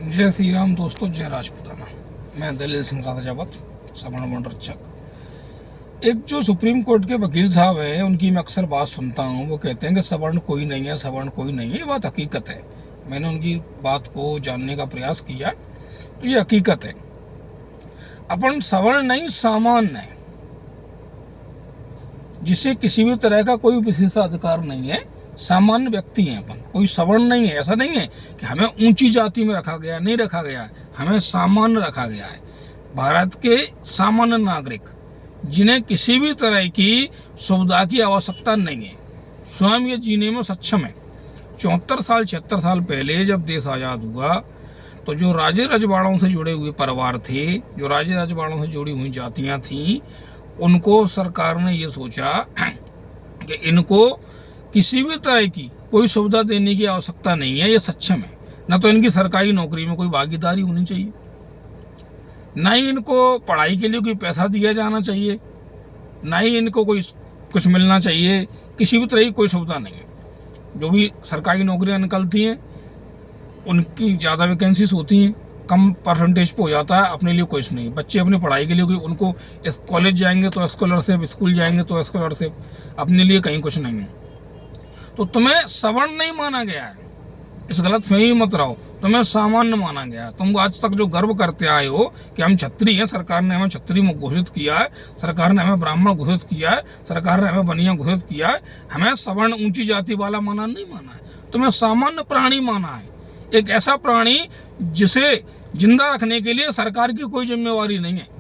जय श्री राम दोस्तों, जय राजपूताना। मैं दलील सिंह राधा जावत, सवर्ण वर्ण रक्षक। एक जो सुप्रीम कोर्ट के वकील साहब हैं, उनकी मैं अक्सर बात सुनता हूँ। वो कहते हैं कि सवर्ण कोई नहीं है, सवर्ण कोई नहीं है। ये बात हकीकत है। मैंने उनकी बात को जानने का प्रयास किया तो ये हकीकत है। अपन सवर्ण नहीं, सामान्य है, जिसे किसी भी तरह का कोई विशेषाधिकार नहीं है। सामान्य व्यक्ति हैं अपन, कोई सवर्ण नहीं है। ऐसा नहीं है कि हमें ऊंची जाति में रखा गया, नहीं रखा गया है, हमें सामान्य रखा गया है। भारत के सामान्य नागरिक, जिन्हें किसी भी तरह की सुविधा की आवश्यकता नहीं है, स्वयं ये जीने में सक्षम है। 76 साल पहले जब देश आज़ाद हुआ तो जो राजे रजवाड़ों से जुड़े हुए परिवार थे, जो राजे रजवाड़ों से जुड़ी हुई जातियां थीं, उनको सरकार ने ये सोचा कि इनको किसी भी तरह की कोई सुविधा देने की आवश्यकता नहीं है, ये सक्षम है। न तो इनकी सरकारी नौकरी में कोई भागीदारी होनी चाहिए, न ही इनको पढ़ाई के लिए कोई पैसा दिया जाना चाहिए, न ही इनको कोई कुछ मिलना चाहिए। किसी भी तरह की कोई सुविधा नहीं है। जो भी सरकारी नौकरियां निकलती हैं उनकी ज़्यादा वैकेंसीज होती हैं, कम परसेंटेज पे हो जाता है। अपने लिए कुछ नहीं। बच्चे अपनी पढ़ाई के लिए कोई, उनको कॉलेज जाएंगे तो स्कॉलरशिप, स्कूल जाएंगे तो स्कॉलरशिप, अपने लिए कहीं कुछ नहीं है। तो तुम्हें सवर्ण नहीं माना गया है, इस गलत फहमी मत रहो। तुम्हें सामान्य माना गया है। तुम आज तक जो गर्व करते आए हो कि हम क्षत्रिय हैं, सरकार ने हमें क्षत्रिय घोषित किया है, सरकार ने हमें ब्राह्मण घोषित किया है, सरकार ने हमें बनिया घोषित किया है, हमें सवर्ण ऊंची जाति वाला माना नहीं माना है। तुम्हें सामान्य प्राणी माना है, एक ऐसा प्राणी जिसे जिंदा रखने के लिए सरकार की कोई जिम्मेवारी नहीं है।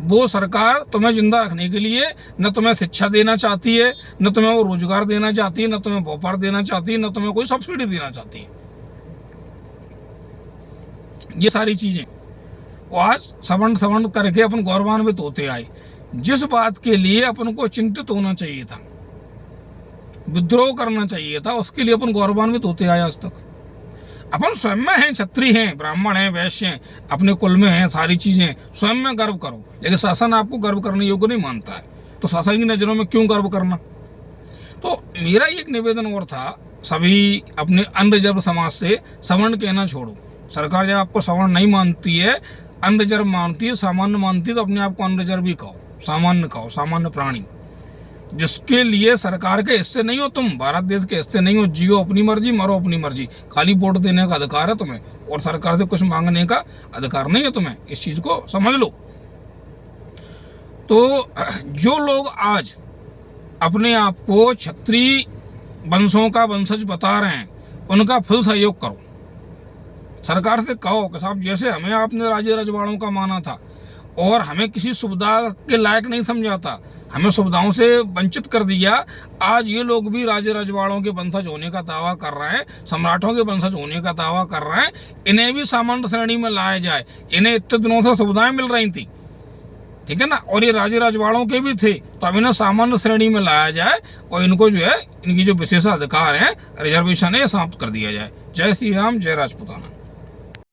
वो सरकार तुम्हें जिंदा रखने के लिए न तुम्हें शिक्षा देना चाहती है, न तुम्हें वो रोजगार देना चाहती है, न तुम्हें व्यापार देना चाहती है, न तुम्हें कोई सब्सिडी देना चाहती है। ये सारी चीजें वो आज सवर्ण करके अपन गौरवान्वित होते आए। जिस बात के लिए अपन को चिंतित होना चाहिए था, विद्रोह करना चाहिए था, उसके लिए अपन गौरवान्वित होते आए आज तक। अपन स्वयं में हैं, क्षत्रिय हैं, ब्राह्मण हैं, वैश्य हैं, अपने कुल में हैं, सारी चीजें स्वयं में गर्व करो। लेकिन शासन आपको गर्व करने योग्य नहीं मानता है, तो शासन की नजरों में क्यों गर्व करना। तो मेरा एक निवेदन और था, सभी अपने अनरिजर्व समाज से सवर्ण कहना छोड़ो। सरकार जब आपको सवर्ण नहीं मानती है, अनरिजर्व मानती है, सामान्य मानती है, तो अपने आप को अनरिजर्व ही कहो, सामान्य कहो, सामान्य प्राणी, जिसके लिए सरकार के हिस्से नहीं हो। तुम भारत देश के हिस्से नहीं हो। जियो अपनी मर्जी, मरो अपनी मर्जी। खाली वोट देने का अधिकार है तुम्हें, और सरकार से कुछ मांगने का अधिकार नहीं है तुम्हें। इस चीज को समझ लो। तो जो लोग आज अपने आप को क्षत्रिय वंशों का वंशज बता रहे हैं, उनका फुल सहयोग करो। सरकार से कहो कि साहब, जैसे हमें आपने राजे रजवाड़ों का माना था और हमें किसी सुविधा के लायक नहीं समझा था, हमें सुविधाओं से वंचित कर दिया, आज ये लोग भी राजे रजवाड़ों के वंशज होने का दावा कर रहे हैं, सम्राटों के वंशज होने का दावा कर रहे हैं, इन्हें भी सामान्य श्रेणी में लाया जाए। इन्हें इतने दिनों से सुविधाएं मिल रही थी, ठीक है ना, और ये राजे रजवाड़ों के भी थे, तो अब इन्हें सामान्य श्रेणी में लाया जाए और इनको जो है, इनकी जो विशेषाधिकार है, रिजर्वेशन है, समाप्त कर दिया जाए। जय श्री राम, जय राजपूताना।